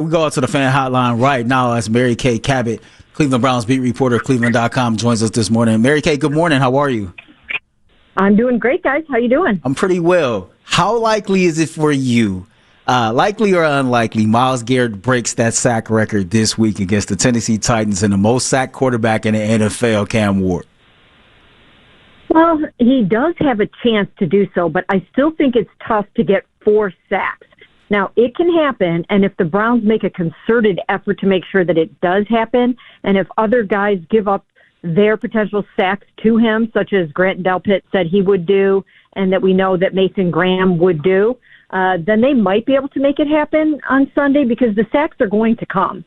We go out to the fan hotline right now as Mary Kay Cabot, Cleveland Browns beat reporter, Cleveland.com, joins us this morning. Mary Kay, good morning. How are you? I'm doing great, guys. How you doing? I'm pretty well. How likely is it for you, likely or unlikely, Myles Garrett breaks that sack record this week against the Tennessee Titans and the most sacked quarterback in the NFL, Cam Ward? Well, he does have a chance to do so, but I still think it's tough to get 4 sacks. Now, it can happen, and if the Browns make a concerted effort to make sure that it does happen, and if other guys give up their potential sacks to him, such as Grant Delpit said he would do, and that we know that Mason Graham would do, then they might be able to make it happen on Sunday because the sacks are going to come.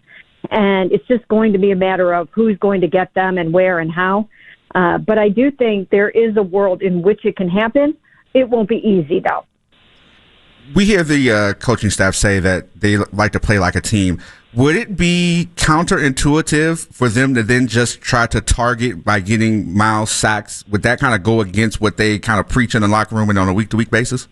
And it's just going to be a matter of who's going to get them and where and how. But I do think there is a world in which it can happen. It won't be easy, though. We hear the coaching staff say that they like to play like a team. Would it be counterintuitive for them to then just try to target by getting Myles sacks? Would that kind of go against what they kind of preach in the locker room and on a week-to-week basis?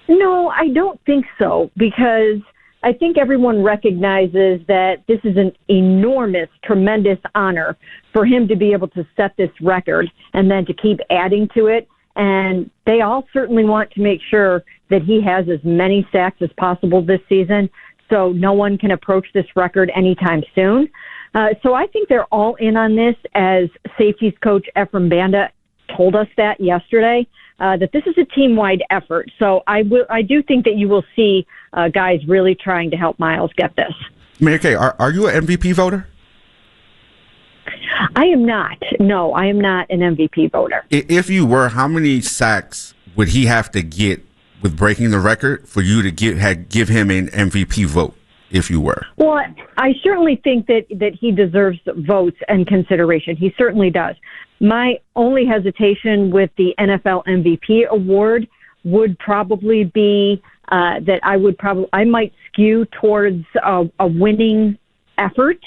No, I don't think so, because I think everyone recognizes that this is an enormous, tremendous honor for him to be able to set this record and then to keep adding to it. And they all certainly want to make sure that he has as many sacks as possible this season, so no one can approach this record anytime soon. So I think they're all in on this, as safeties coach Ephraim Banda told us that yesterday, that this is a team-wide effort. So I do think that you will see guys really trying to help Myles get this. Mary Kay, are you an MVP voter? I am not. No, I am not an MVP voter. If you were, how many sacks would he have to get with breaking the record for you to give him an MVP vote, if you were? Well, I certainly think that he deserves votes and consideration. He certainly does. My only hesitation with the NFL MVP award would probably be that I might skew towards a winning effort.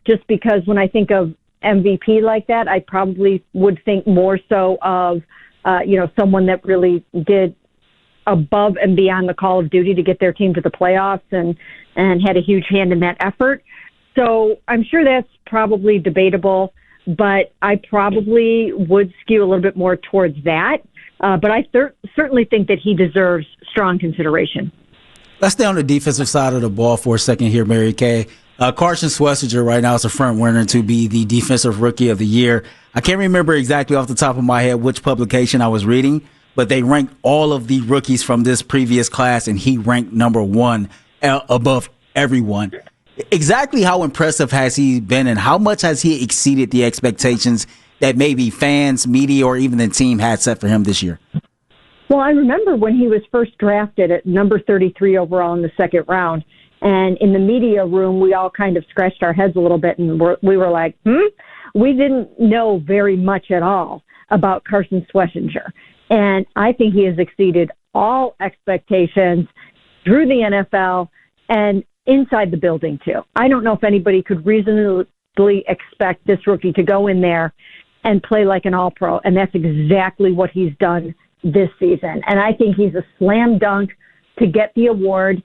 Just because when I think of MVP like that, I probably would think more so of, someone that really did above and beyond the call of duty to get their team to the playoffs and had a huge hand in that effort. So I'm sure that's probably debatable, but I probably would skew a little bit more towards that. But I certainly think that he deserves strong consideration. Let's stay on the defensive side of the ball for a second here, Mary Kay. Carson Schlesinger right now is a front runner to be the Defensive Rookie of the Year. I can't remember exactly off the top of my head which publication I was reading, but they ranked all of the rookies from this previous class, and he ranked number 1 above everyone. Exactly how impressive has he been, and how much has he exceeded the expectations that maybe fans, media, or even the team had set for him this year? Well, I remember when he was first drafted at number 33 overall in the second round. And in the media room, we all kind of scratched our heads a little bit, and we were like, We didn't know very much at all about Carson Schlesinger. And I think he has exceeded all expectations through the NFL and inside the building, too. I don't know if anybody could reasonably expect this rookie to go in there and play like an all-pro, and that's exactly what he's done this season. And I think he's a slam dunk to get the award.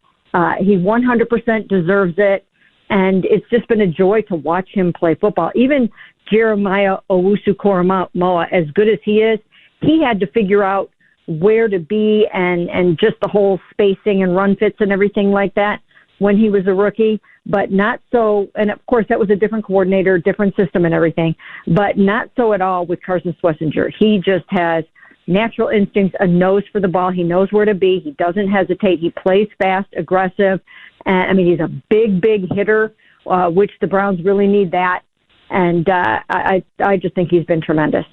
He 100% deserves it, and it's just been a joy to watch him play football. Even Jeremiah Owusu-Koramoah, as good as he is, he had to figure out where to be and just the whole spacing and run fits and everything like that when he was a rookie, but not so. And of course, that was a different coordinator, different system and everything, but not so at all with Carson Schlesinger. He just has natural instincts, a nose for the ball. He knows where to be. He doesn't hesitate. He plays fast, aggressive. He's a big, big hitter, which the Browns really need that. And I just think he's been tremendous.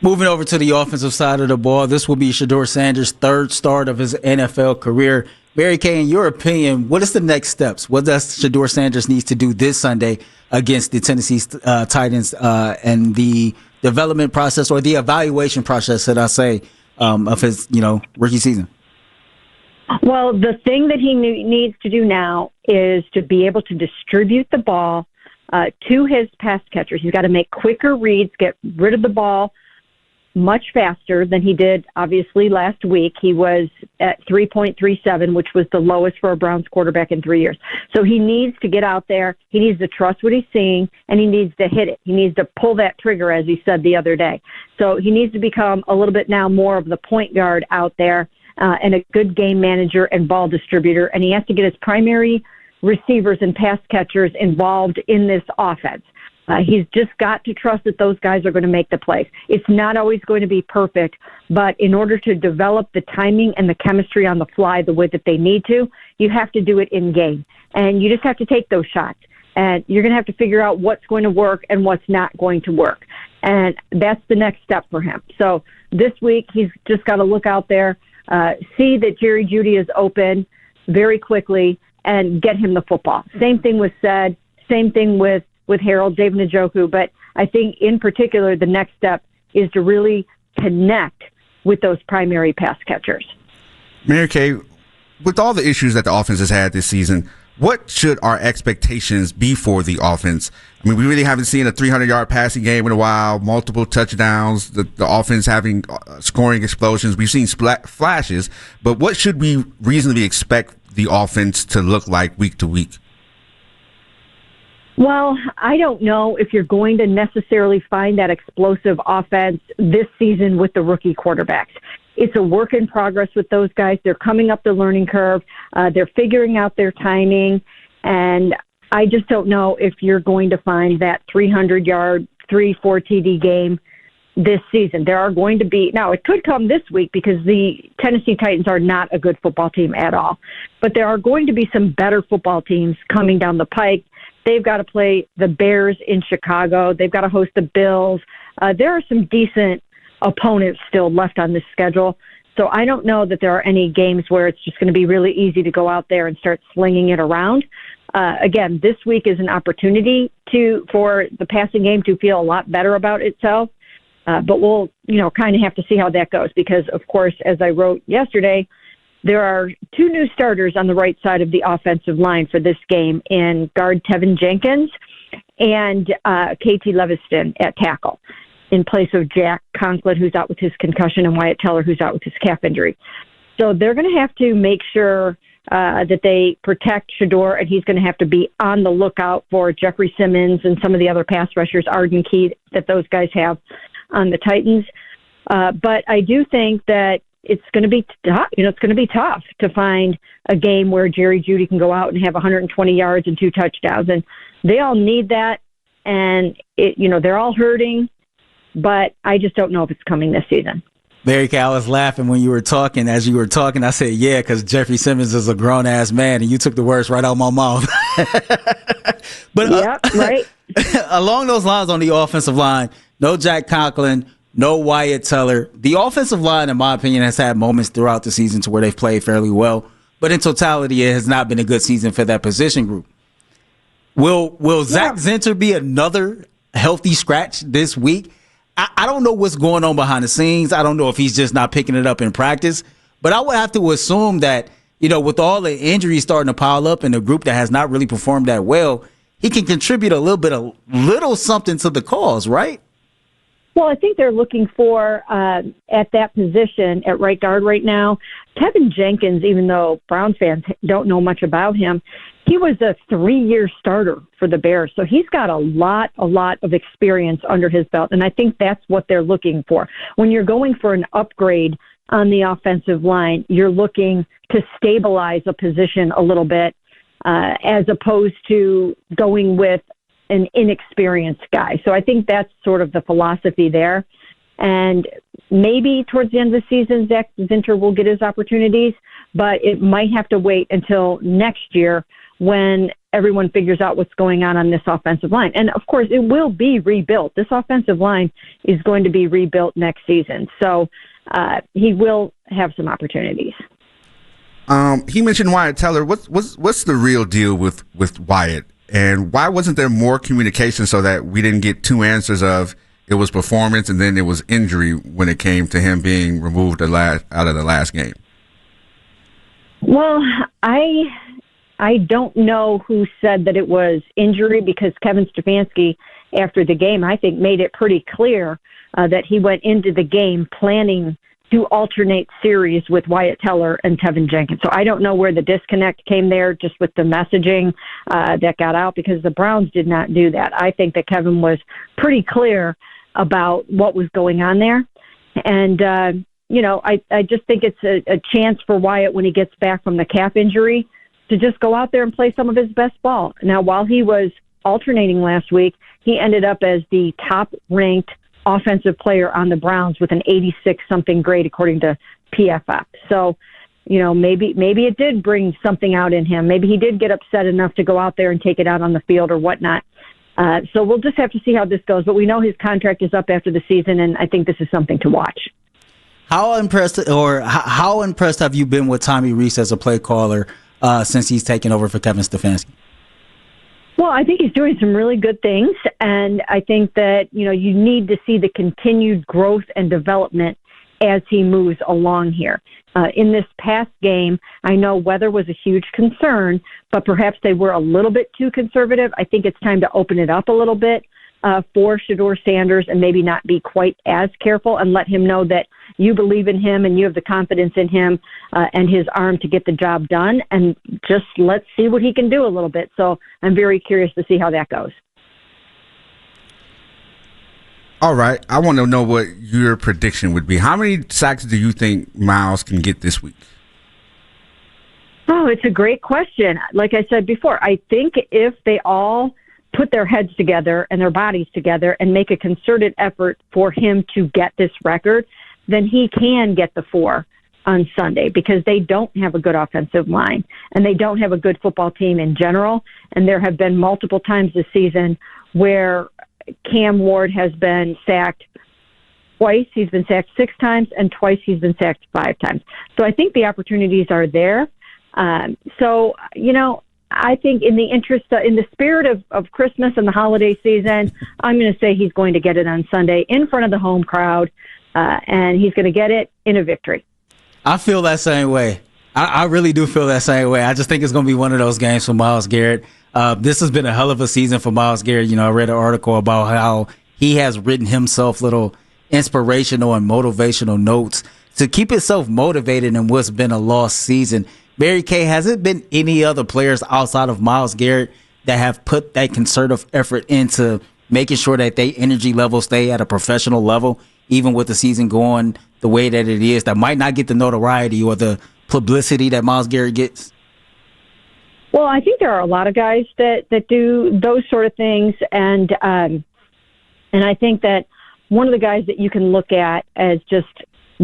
Moving over to the offensive side of the ball, this will be Shedeur Sanders' third start of his NFL career. Mary Kay, in your opinion, what is the next steps? What does Shedeur Sanders needs to do this Sunday against the Tennessee Titans and the development process or the evaluation process, should I say, of his rookie season? Well, the thing that he needs to do now is to be able to distribute the ball to his pass catchers. He's got to make quicker reads, get rid of the ball much faster than he did, obviously, last week. He was at 3.37, which was the lowest for a Browns quarterback in 3 years. So he needs to get out there. He needs to trust what he's seeing, and he needs to hit it. He needs to pull that trigger, as he said the other day. So he needs to become a little bit now more of the point guard out there and a good game manager and ball distributor. And he has to get his primary receivers and pass catchers involved in this offense. He's just got to trust that those guys are going to make the plays. It's not always going to be perfect, but in order to develop the timing and the chemistry on the fly the way that they need to, you have to do it in game. And you just have to take those shots. And you're going to have to figure out what's going to work and what's not going to work. And that's the next step for him. So this week, he's just got to look out there, see that Jerry Jeudy is open very quickly, and get him the football. Same thing was said. Same thing with Harold, David Njoku, but I think in particular the next step is to really connect with those primary pass catchers. Mary Kay, with all the issues that the offense has had this season, what should our expectations be for the offense? I mean, we really haven't seen a 300-yard passing game in a while, multiple touchdowns, the offense having scoring explosions. We've seen flashes, but what should we reasonably expect the offense to look like week to week? Well, I don't know if you're going to necessarily find that explosive offense this season with the rookie quarterbacks. It's a work in progress with those guys. They're coming up the learning curve. They're figuring out their timing. And I just don't know if you're going to find that 300-yard, 3-4 TD game this season. There are going to be, now it could come this week because the Tennessee Titans are not a good football team at all. But there are going to be some better football teams coming down the pike. They've got to play the Bears in Chicago. They've got to host the Bills. There are some decent opponents still left on this schedule. So I don't know that there are any games where it's just going to be really easy to go out there and start slinging it around. Again, this week is an opportunity for the passing game to feel a lot better about itself. But we'll, kind of have to see how that goes because, of course, as I wrote yesterday, there are two new starters on the right side of the offensive line for this game in guard Tevin Jenkins and KT Leviston at tackle in place of Jack Conklin, who's out with his concussion, and Wyatt Teller, who's out with his calf injury. So they're going to have to make sure that they protect Shedeur, and he's going to have to be on the lookout for Jeffrey Simmons and some of the other pass rushers, Arden Key, that those guys have on the Titans. But I do think that it's going to be tough. It's going to be tough to find a game where Jerry Jeudy can go out and have 120 yards and 2 touchdowns. And they all need that. And they're all hurting, but I just don't know if it's coming this season. Mary Kay, I was laughing when you were talking. As you were talking, I said, yeah, because Jeffrey Simmons is a grown-ass man, and you took the words right out of my mouth. But yep, right. Along those lines on the offensive line, no Jack Conklin, no Wyatt Teller. The offensive line, in my opinion, has had moments throughout the season to where they've played fairly well. But in totality, it has not been a good season for that position group. Will Zach Zinter be another healthy scratch this week? I don't know what's going on behind the scenes. I don't know if he's just not picking it up in practice. But I would have to assume that, with all the injuries starting to pile up in a group that has not really performed that well, he can contribute a little something to the cause, right? Well, I think they're looking for, at that position, at right guard right now, Tevin Jenkins, even though Browns fans don't know much about him, he was a 3-year starter for the Bears. So he's got a lot of experience under his belt. And I think that's what they're looking for. When you're going for an upgrade on the offensive line, you're looking to stabilize a position a little bit, as opposed to going with an inexperienced guy. So I think that's sort of the philosophy there. And maybe towards the end of the season, Zach Zinter will get his opportunities, but it might have to wait until next year when everyone figures out what's going on this offensive line. And, of course, it will be rebuilt. This offensive line is going to be rebuilt next season. So he will have some opportunities. He mentioned Wyatt Teller. What's the real deal with Wyatt? And why wasn't there more communication so that we didn't get two answers of it was performance and then it was injury when it came to him being removed out of the last game? Well, I don't know who said that it was injury because Kevin Stefanski after the game, I think made it pretty clear that he went into the game planning to alternate series with Wyatt Teller and Tevin Jenkins. So I don't know where the disconnect came there just with the messaging that got out, because the Browns did not do that. I think that Kevin was pretty clear about what was going on there. And, I just think it's a chance for Wyatt when he gets back from the calf injury to just go out there and play some of his best ball. Now, while he was alternating last week, he ended up as the top-ranked offensive player on the Browns with an 86-something grade according to PFF. So, maybe it did bring something out in him. Maybe he did get upset enough to go out there and take it out on the field or whatnot. So we'll just have to see how this goes. But we know his contract is up after the season, and I think this is something to watch. How impressed have you been with Tommy Rees as a play caller since he's taken over for Kevin Stefanski? Well, I think he's doing some really good things, and I think that, you need to see the continued growth and development as he moves along here. In this past game, I know weather was a huge concern, but perhaps they were a little bit too conservative. I think it's time to open it up a little bit for Shedeur Sanders and maybe not be quite as careful, and let him know that you believe in him and you have the confidence in him and his arm to get the job done, and just let's see what he can do a little bit. So I'm very curious to see how that goes. All right. I want to know what your prediction would be. How many sacks do you think Miles can get this week? Oh, it's a great question. Like I said before, I think if they all put their heads together and their bodies together and make a concerted effort for him to get this record, then he can get the 4 on Sunday, because they don't have a good offensive line and they don't have a good football team in general. And there have been multiple times this season where Cam Ward has been sacked twice. He's been sacked 6 times, and twice he's been sacked 5 times. So I think the opportunities are there. I think in the spirit of Christmas and the holiday season, I'm going to say he's going to get it on Sunday in front of the home crowd, and he's going to get it in a victory. I feel that same way. I really do feel that same way. I just think it's going to be one of those games for Myles Garrett. This has been a hell of a season for Myles Garrett. I read an article about how he has written himself little inspirational and motivational notes to keep himself motivated in what's been a lost season. Mary Kay, has it been any other players outside of Myles Garrett that have put that concerted effort into making sure that their energy levels stay at a professional level, even with the season going the way that it is, that might not get the notoriety or the publicity that Myles Garrett gets? Well, I think there are a lot of guys that do those sort of things, and I think that one of the guys that you can look at as just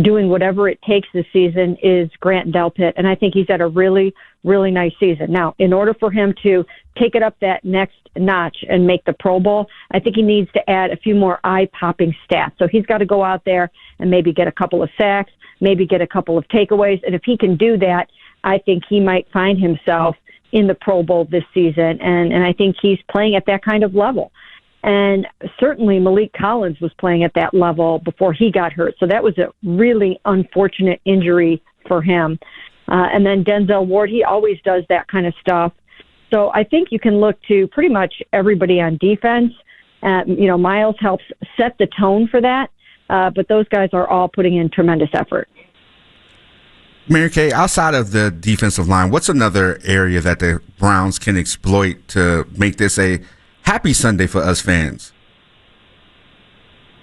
doing whatever it takes this season is Grant Delpit, and I think he's had a really, really nice season. Now, in order for him to take it up that next notch and make the Pro Bowl, I think he needs to add a few more eye-popping stats. So he's got to go out there and maybe get a couple of sacks, maybe get a couple of takeaways, and if he can do that, I think he might find himself in the Pro Bowl this season, and I think he's playing at that kind of level. And certainly Malik Collins was playing at that level before he got hurt. So that was a really unfortunate injury for him. And then Denzel Ward, he always does that kind of stuff. So I think you can look to pretty much everybody on defense. Miles helps set the tone for that. But those guys are all putting in tremendous effort. Mary Kay, outside of the defensive line, what's another area that the Browns can exploit to make this a happy Sunday for us fans?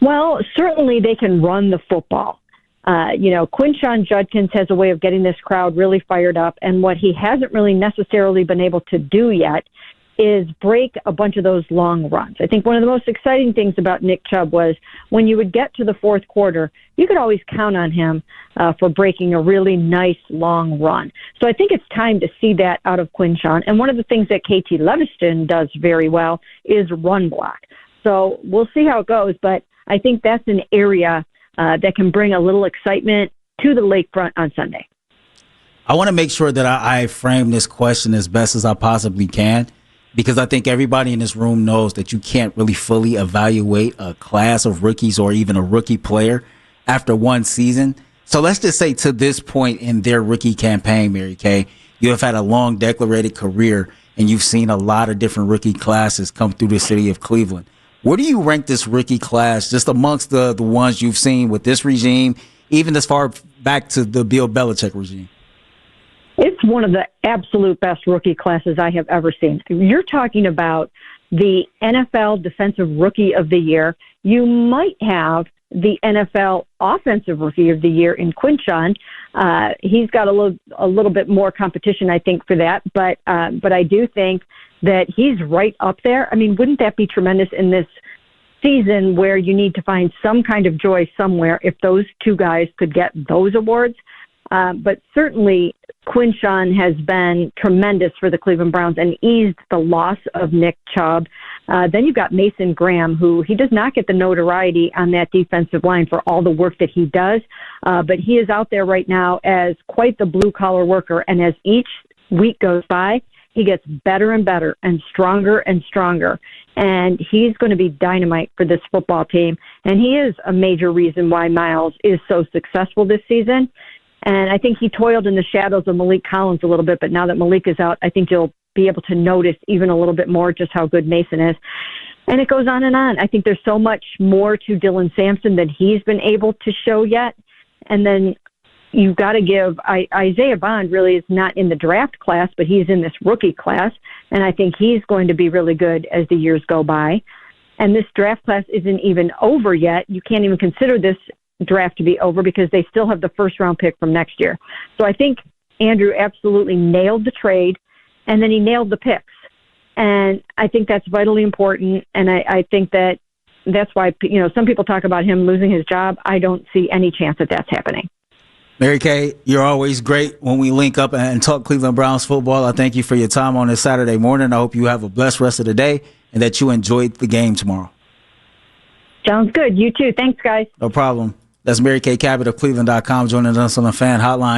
Well, certainly they can run the football. Quinshon Judkins has a way of getting this crowd really fired up, and what he hasn't really necessarily been able to do yet is break a bunch of those long runs. I think one of the most exciting things about Nick Chubb was when you would get to the fourth quarter, you could always count on him for breaking a really nice long run. So I think it's time to see that out of Quinshon. And one of the things that KT Leviston does very well is run block. So we'll see how it goes, but I think that's an area that can bring a little excitement to the lakefront on Sunday. I want to make sure that I frame this question as best as I possibly can, because I think everybody in this room knows that you can't really fully evaluate a class of rookies or even a rookie player after one season. So let's just say to this point in their rookie campaign, Mary Kay, you have had a long decorated career and you've seen a lot of different rookie classes come through the city of Cleveland. Where do you rank this rookie class just amongst the ones you've seen with this regime, even as far back to the Bill Belichick regime? It's one of the absolute best rookie classes I have ever seen. You're talking about the NFL Defensive Rookie of the Year. You might have the NFL Offensive Rookie of the Year in Quinshon. He's got a little bit more competition, I think, for that. But I do think that he's right up there. I mean, wouldn't that be tremendous in this season where you need to find some kind of joy somewhere if those two guys could get those awards? But certainly Quinshon has been tremendous for the Cleveland Browns and eased the loss of Nick Chubb. Then you've got Mason Graham, who he does not get the notoriety on that defensive line for all the work that he does. But he is out there right now as quite the blue-collar worker. And as each week goes by, he gets better and better and stronger and stronger. And he's going to be dynamite for this football team. And he is a major reason why Miles is so successful this season. And I think he toiled in the shadows of Malik Collins a little bit, but now that Malik is out, I think you'll be able to notice even a little bit more just how good Mason is. And it goes on and on. I think there's so much more to Dylan Sampson than he's been able to show yet. And then you've got to give Isaiah Bond really is not in the draft class, but he's in this rookie class. And I think he's going to be really good as the years go by. And this draft class isn't even over yet. You can't even consider this draft to be over because they still have the first round pick from next year. So I think Andrew absolutely nailed the trade, and then he nailed the picks. And I think that's vitally important. And I think that's why, some people talk about him losing his job. I don't see any chance that that's happening. Mary Kay, you're always great when we link up and talk Cleveland Browns football. I thank you for your time on this Saturday morning. I hope you have a blessed rest of the day and that you enjoyed the game tomorrow. Sounds good. You too. Thanks, guys. No problem. That's Mary Kay Cabot of Cleveland.com joining us on the Fan Hotline.